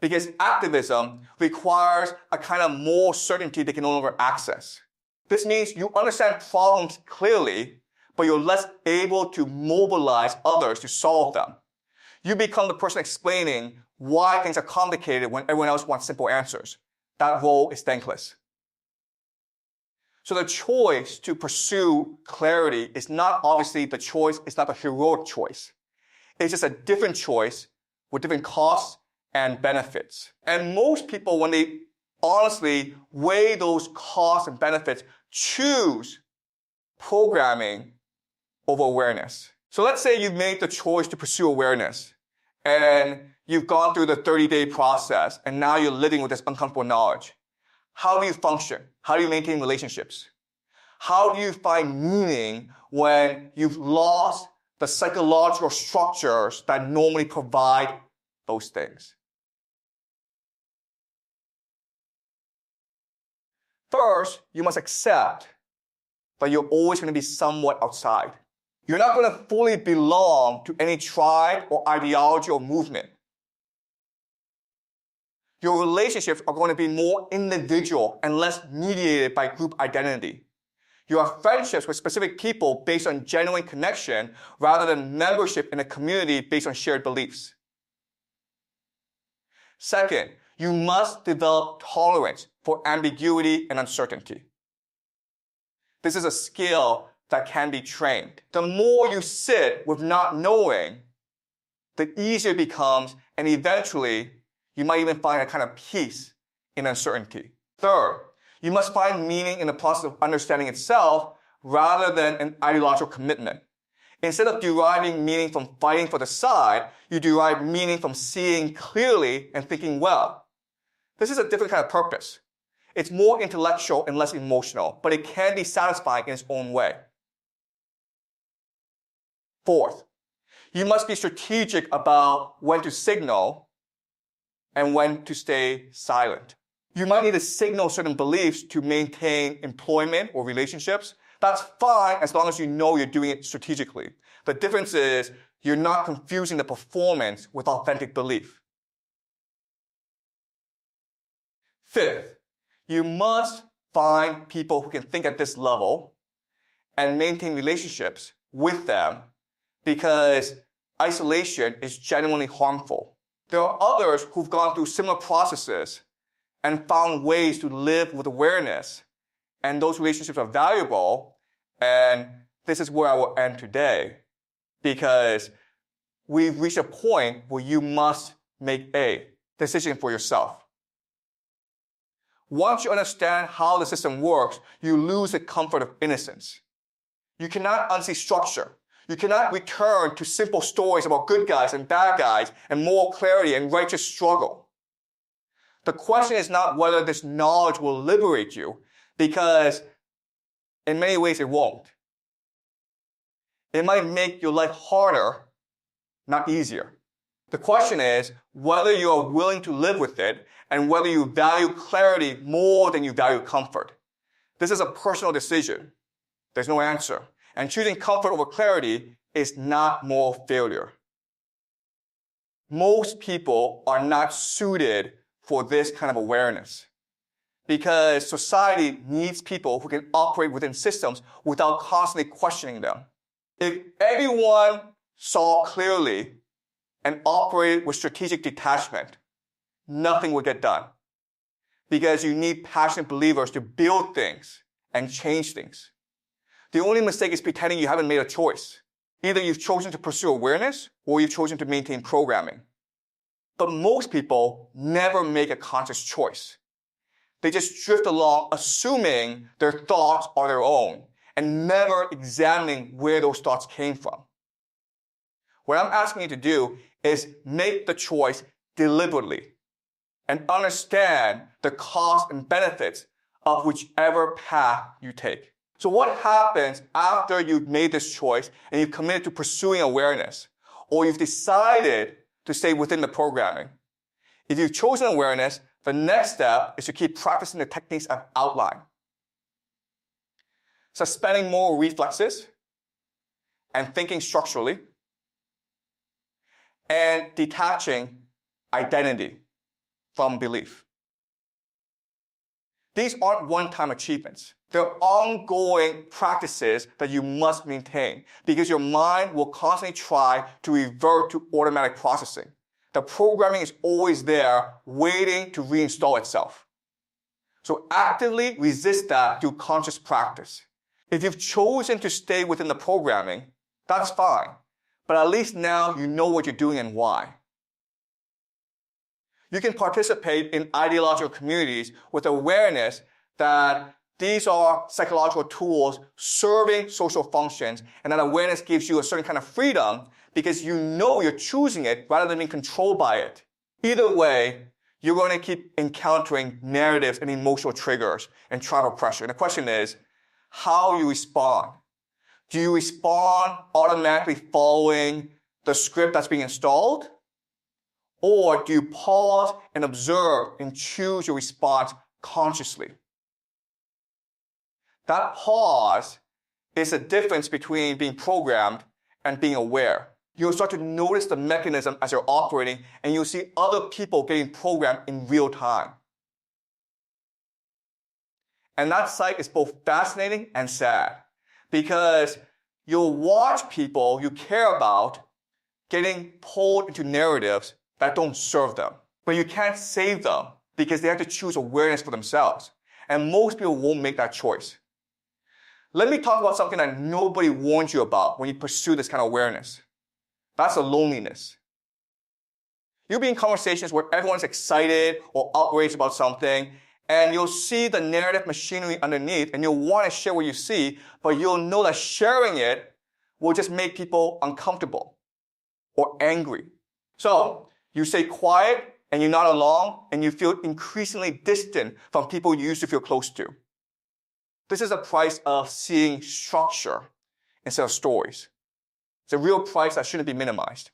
because activism requires a kind of more certainty they can no longer access. This means you understand problems clearly, but you're less able to mobilize others to solve them. You become the person explaining why things are complicated when everyone else wants simple answers. That role is thankless. So the choice to pursue clarity is not obviously the choice, it's not a heroic choice. It's just a different choice with different costs and benefits. And most people, when they honestly weigh those costs and benefits, choose programming over awareness. So let's say you've made the choice to pursue awareness and you've gone through the 30-day process and now you're living with this uncomfortable knowledge. How do you function? How do you maintain relationships? How do you find meaning when you've lost the psychological structures that normally provide those things? First, you must accept that you're always going to be somewhat outside. You're not going to fully belong to any tribe or ideology or movement. Your relationships are going to be more individual and less mediated by group identity. You have friendships with specific people based on genuine connection rather than membership in a community based on shared beliefs. Second, you must develop tolerance for ambiguity and uncertainty. This is a skill that can be trained. The more you sit with not knowing, the easier it becomes, and eventually, you might even find a kind of peace in uncertainty. Third, you must find meaning in the process of understanding itself rather than an ideological commitment. Instead of deriving meaning from fighting for the side, you derive meaning from seeing clearly and thinking well. This is a different kind of purpose. It's more intellectual and less emotional, but it can be satisfying in its own way. Fourth, you must be strategic about when to signal and when to stay silent. You might need to signal certain beliefs to maintain employment or relationships. That's fine as long as you know you're doing it strategically. The difference is you're not confusing the performance with authentic belief. Fifth, you must find people who can think at this level and maintain relationships with them because isolation is genuinely harmful. There are others who've gone through similar processes and found ways to live with awareness, and those relationships are valuable, and this is where I will end today, because we've reached a point where you must make a decision for yourself. Once you understand how the system works, you lose the comfort of innocence. You cannot unsee structure. You cannot return to simple stories about good guys and bad guys and moral clarity and righteous struggle. The question is not whether this knowledge will liberate you, because in many ways it won't. It might make your life harder, not easier. The question is whether you are willing to live with it and whether you value clarity more than you value comfort. This is a personal decision. There's no answer. And choosing comfort over clarity is not moral failure. Most people are not suited for this kind of awareness because society needs people who can operate within systems without constantly questioning them. If everyone saw clearly and operated with strategic detachment, nothing would get done because you need passionate believers to build things and change things. The only mistake is pretending you haven't made a choice. Either you've chosen to pursue awareness or you've chosen to maintain programming. But most people never make a conscious choice. They just drift along assuming their thoughts are their own and never examining where those thoughts came from. What I'm asking you to do is make the choice deliberately and understand the costs and benefits of whichever path you take. So what happens after you've made this choice and you've committed to pursuing awareness, or you've decided to stay within the programming? If you've chosen awareness, the next step is to keep practicing the techniques I've outlined. Suspending moral reflexes and thinking structurally, and detaching identity from belief. These aren't one-time achievements. They're ongoing practices that you must maintain because your mind will constantly try to revert to automatic processing. The programming is always there waiting to reinstall itself. So actively resist that through conscious practice. If you've chosen to stay within the programming, that's fine. But at least now you know what you're doing and why. You can participate in ideological communities with awareness that these are psychological tools serving social functions, and that awareness gives you a certain kind of freedom because you know you're choosing it rather than being controlled by it. Either way, you're going to keep encountering narratives and emotional triggers and tribal pressure. And the question is, how you respond. Do you respond automatically following the script that's being installed? Or do you pause and observe and choose your response consciously? That pause is the difference between being programmed and being aware. You'll start to notice the mechanism as you're operating, and you'll see other people getting programmed in real time. And that sight is both fascinating and sad, because you'll watch people you care about getting pulled into narratives that don't serve them. But you can't save them because they have to choose awareness for themselves. And most people won't make that choice. Let me talk about something that nobody warns you about when you pursue this kind of awareness. That's the loneliness. You'll be in conversations where everyone's excited or outraged about something, and you'll see the narrative machinery underneath, and you'll want to share what you see, but you'll know that sharing it will just make people uncomfortable or angry. So you stay quiet, and you're not alone, and you feel increasingly distant from people you used to feel close to. This is a price of seeing structure instead of stories. It's a real price that shouldn't be minimized.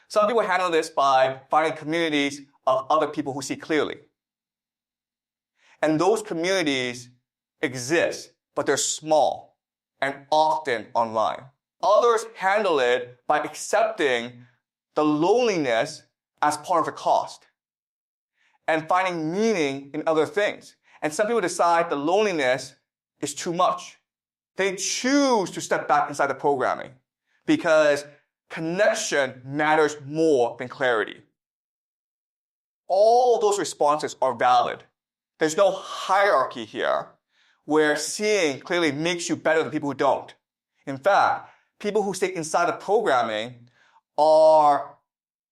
Some people handle this by finding communities of other people who see clearly. And those communities exist, but they're small and often online. Others handle it by accepting the loneliness as part of the cost and finding meaning in other things. And some people decide the loneliness is too much. They choose to step back inside the programming because connection matters more than clarity. All of those responses are valid. There's no hierarchy here where seeing clearly makes you better than people who don't. In fact, people who stay inside the programming are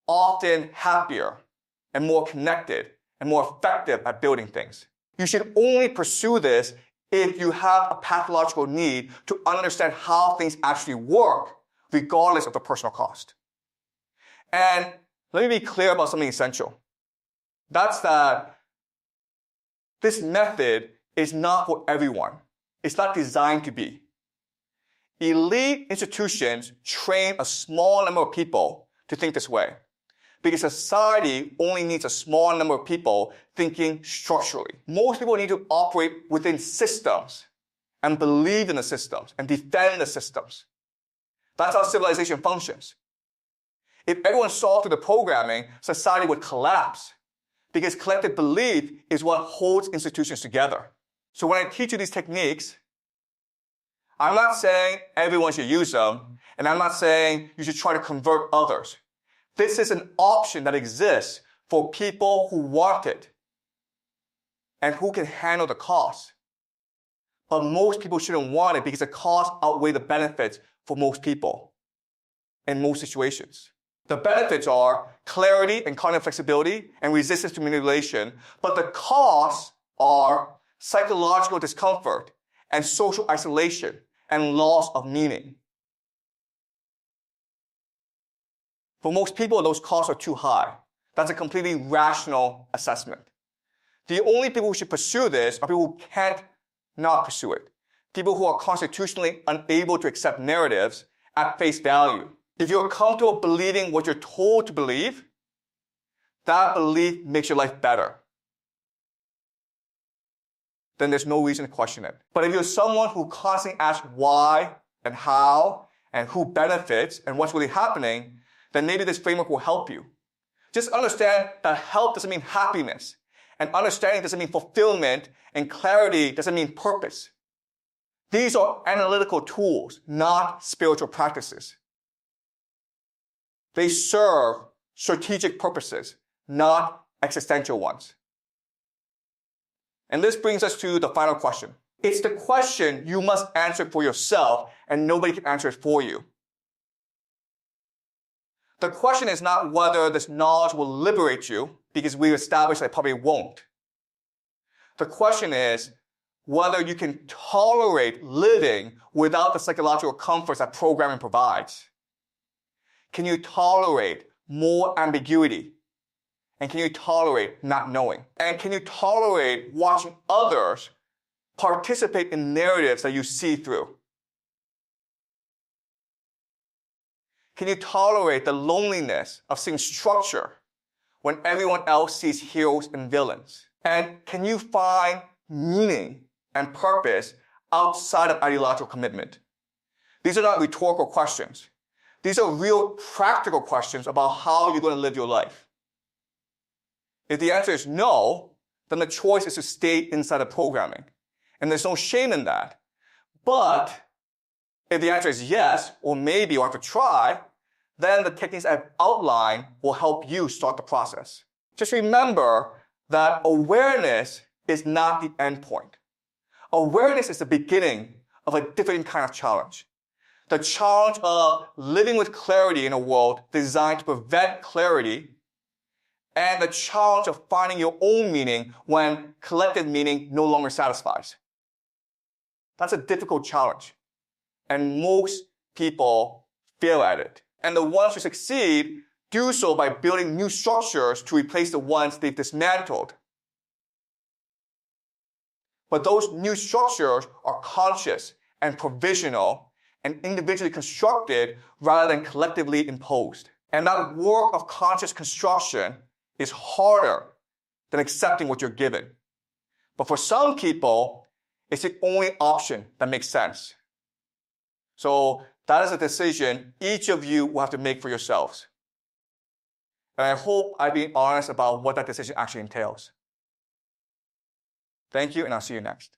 often happier and more connected and more effective at building things. You should only pursue this if you have a pathological need to understand how things actually work, regardless of the personal cost. And let me be clear about something essential. That's that this method is not for everyone. It's not designed to be. Elite institutions train a small number of people to think this way, because society only needs a small number of people thinking structurally. Most people need to operate within systems and believe in the systems and defend the systems. That's how civilization functions. If everyone saw through the programming, society would collapse, because collective belief is what holds institutions together. So when I teach you these techniques, I'm not saying everyone should use them, and I'm not saying you should try to convert others. This is an option that exists for people who want it and who can handle the cost. But most people shouldn't want it because the costs outweigh the benefits for most people in most situations. The benefits are clarity and cognitive flexibility and resistance to manipulation, but the costs are psychological discomfort and social isolation and loss of meaning. For most people, those costs are too high. That's a completely rational assessment. The only people who should pursue this are people who can't not pursue it. People who are constitutionally unable to accept narratives at face value. If you're comfortable believing what you're told to believe, that belief makes your life better. Then there's no reason to question it. But if you're someone who constantly asks why and how and who benefits and what's really happening, then maybe this framework will help you. Just understand that health doesn't mean happiness, and understanding doesn't mean fulfillment, and clarity doesn't mean purpose. These are analytical tools, not spiritual practices. They serve strategic purposes, not existential ones. And this brings us to the final question. It's the question you must answer for yourself, and nobody can answer it for you. The question is not whether this knowledge will liberate you, because we established that it probably won't. The question is whether you can tolerate living without the psychological comforts that programming provides. Can you tolerate more ambiguity? And can you tolerate not knowing? And can you tolerate watching others participate in narratives that you see through? Can you tolerate the loneliness of seeing structure when everyone else sees heroes and villains? And can you find meaning and purpose outside of ideological commitment? These are not rhetorical questions. These are real practical questions about how you're going to live your life. If the answer is no, then the choice is to stay inside the programming. And there's no shame in that. But if the answer is yes, or maybe, or have to try, then the techniques I've outlined will help you start the process. Just remember that awareness is not the end point. Awareness is the beginning of a different kind of challenge. The challenge of living with clarity in a world designed to prevent clarity, and the challenge of finding your own meaning when collective meaning no longer satisfies. That's a difficult challenge, and most people fail at it. And the ones who succeed do so by building new structures to replace the ones they've dismantled. But those new structures are conscious and provisional and individually constructed rather than collectively imposed. And that work of conscious construction is harder than accepting what you're given. But for some people, it's the only option that makes sense. So that is a decision each of you will have to make for yourselves. And I hope I've been honest about what that decision actually entails. Thank you, and I'll see you next.